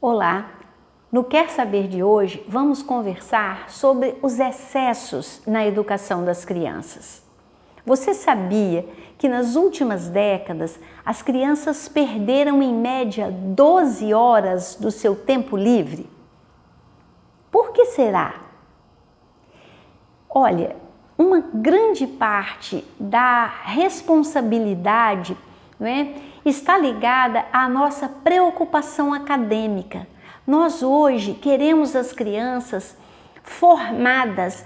Olá! No Quer Saber de hoje, vamos conversar sobre os excessos na educação das crianças. Você sabia que nas últimas décadas as crianças perderam em média 12 horas do seu tempo livre? Por que será? Olha, uma grande parte da responsabilidade, está ligada à nossa preocupação acadêmica. Nós hoje queremos as crianças formadas,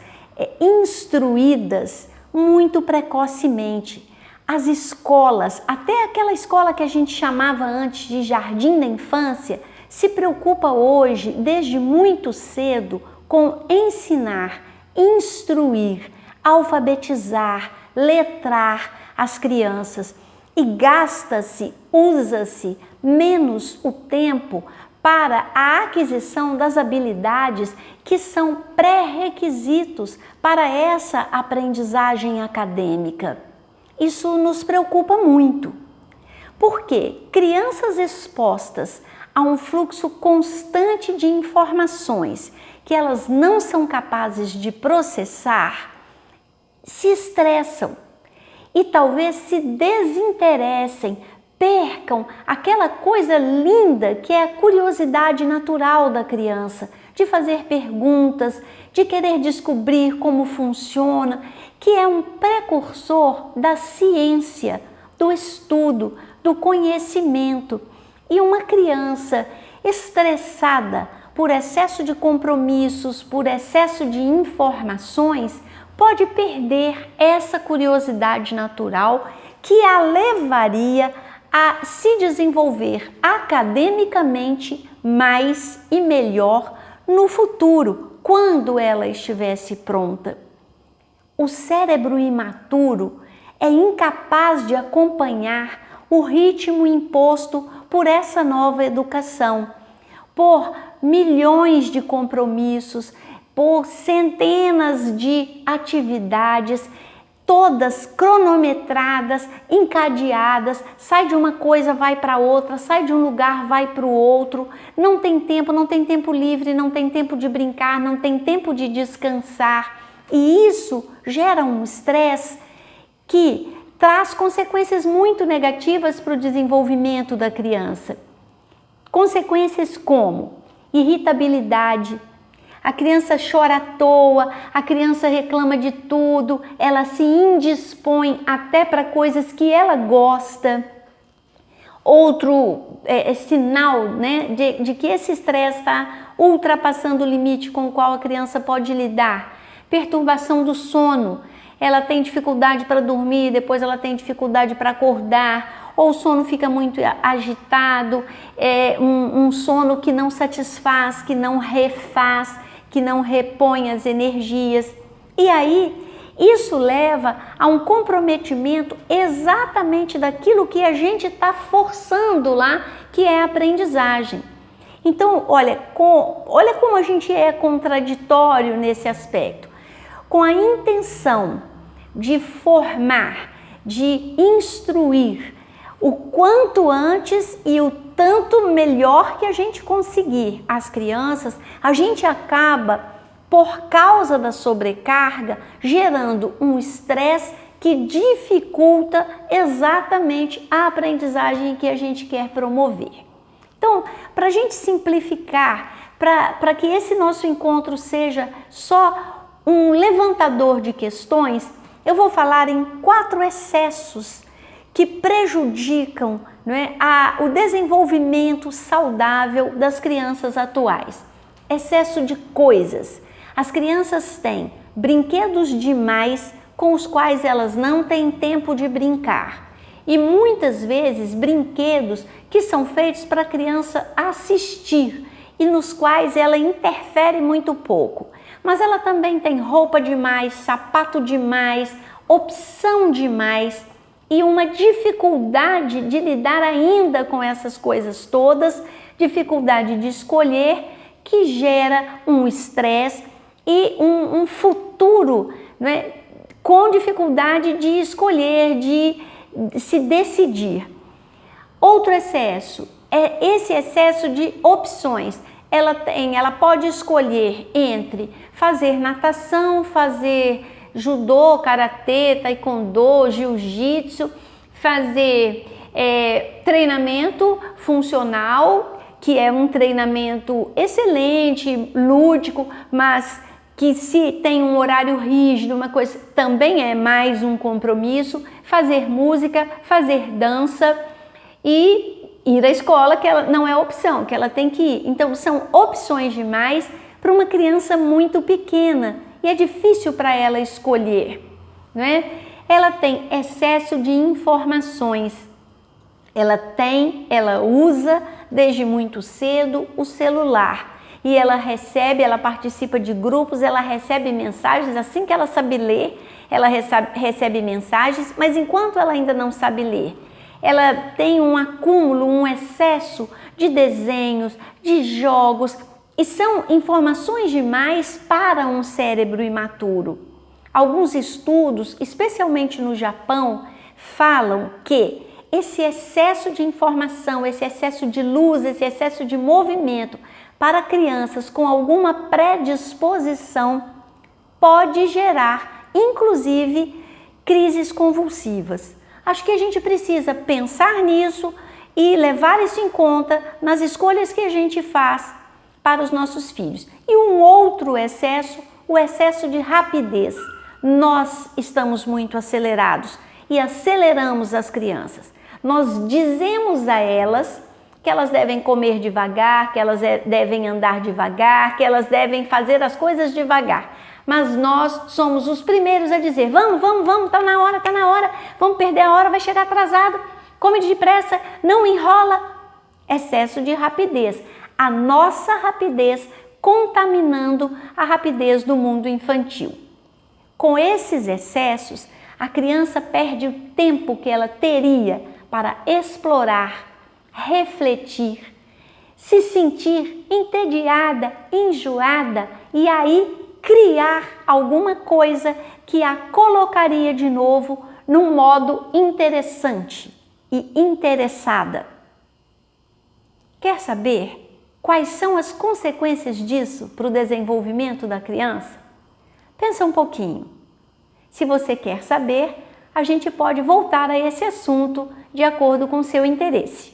instruídas muito precocemente. As escolas, até aquela escola que a gente chamava antes de jardim da infância, se preocupa hoje, desde muito cedo, com ensinar, instruir, alfabetizar, letrar as crianças. E gasta-se, usa-se menos o tempo para a aquisição das habilidades que são pré-requisitos para essa aprendizagem acadêmica. Isso nos preocupa muito, porque crianças expostas a um fluxo constante de informações que elas não são capazes de processar, se estressam e talvez se desinteressem, percam aquela coisa linda que é a curiosidade natural da criança, de fazer perguntas, de querer descobrir como funciona, que é um precursor da ciência, do estudo, do conhecimento. E uma criança estressada por excesso de compromissos, por excesso de informações, pode perder essa curiosidade natural que a levaria a se desenvolver academicamente mais e melhor no futuro, quando ela estivesse pronta. O cérebro imaturo é incapaz de acompanhar o ritmo imposto por essa nova educação, por milhões de compromissos, por centenas de atividades, todas cronometradas, encadeadas, sai de uma coisa, vai para outra, sai de um lugar, vai para o outro, não tem tempo livre, não tem tempo de brincar, não tem tempo de descansar. E isso gera um estresse que traz consequências muito negativas para o desenvolvimento da criança. Consequências como irritabilidade, a criança chora à toa, a criança reclama de tudo, ela se indispõe até para coisas que ela gosta. Outro sinal, de que esse estresse está ultrapassando o limite com o qual a criança pode lidar. Perturbação do sono, ela tem dificuldade para dormir, depois ela tem dificuldade para acordar, ou o sono fica muito agitado, um sono que não satisfaz, que não refaz, que não repõe as energias. E aí, isso leva a um comprometimento exatamente daquilo que a gente está forçando lá, que é a aprendizagem. Então, olha como a gente é contraditório nesse aspecto. Com a intenção de formar, de instruir o quanto antes e o tanto melhor que a gente conseguir as crianças, a gente acaba, por causa da sobrecarga, gerando um estresse que dificulta exatamente a aprendizagem que a gente quer promover. Então, para a gente simplificar, para que esse nosso encontro seja só um levantador de questões, eu vou falar em 4 excessos que prejudicam o desenvolvimento saudável das crianças atuais. Excesso de coisas. As crianças têm brinquedos demais com os quais elas não têm tempo de brincar. E muitas vezes brinquedos que são feitos para a criança assistir e nos quais ela interfere muito pouco. Mas ela também tem roupa demais, sapato demais, opção demais e uma dificuldade de lidar ainda com essas coisas todas, dificuldade de escolher, que gera um estresse e um futuro com dificuldade de escolher, de se decidir. Outro excesso, esse excesso de opções. Ela pode escolher entre fazer natação, fazer judô, karatê, taekwondo, jiu-jitsu, fazer treinamento funcional, que é um treinamento excelente, lúdico, mas que se tem um horário rígido, uma coisa, também é mais um compromisso, fazer música, fazer dança e ir à escola, que ela não é opção, que ela tem que ir. Então são opções demais para uma criança muito pequena e é difícil para ela escolher, não é? Ela tem excesso de informações. Ela usa desde muito cedo o celular e ela participa de grupos, ela recebe mensagens, assim que ela sabe ler, ela recebe mensagens, mas enquanto ela ainda não sabe ler, ela tem um acúmulo, um excesso de desenhos, de jogos, e são informações demais para um cérebro imaturo. Alguns estudos, especialmente no Japão, falam que esse excesso de informação, esse excesso de luz, esse excesso de movimento para crianças com alguma predisposição pode gerar, inclusive, crises convulsivas. Acho que a gente precisa pensar nisso e levar isso em conta nas escolhas que a gente faz para os nossos filhos. E um outro excesso, o excesso de rapidez. Nós estamos muito acelerados e aceleramos as crianças. Nós dizemos a elas que elas devem comer devagar, que elas devem andar devagar, que elas devem fazer as coisas devagar. Mas nós somos os primeiros a dizer, vamos, tá na hora, vamos perder a hora, vai chegar atrasado, come depressa, não enrola. Excesso de rapidez. A nossa rapidez contaminando a rapidez do mundo infantil. Com esses excessos, a criança perde o tempo que ela teria para explorar, refletir, se sentir entediada, enjoada e aí criar alguma coisa que a colocaria de novo num modo interessante e interessada. Quer saber quais são as consequências disso para o desenvolvimento da criança? Pensa um pouquinho. Se você quer saber, a gente pode voltar a esse assunto de acordo com seu interesse.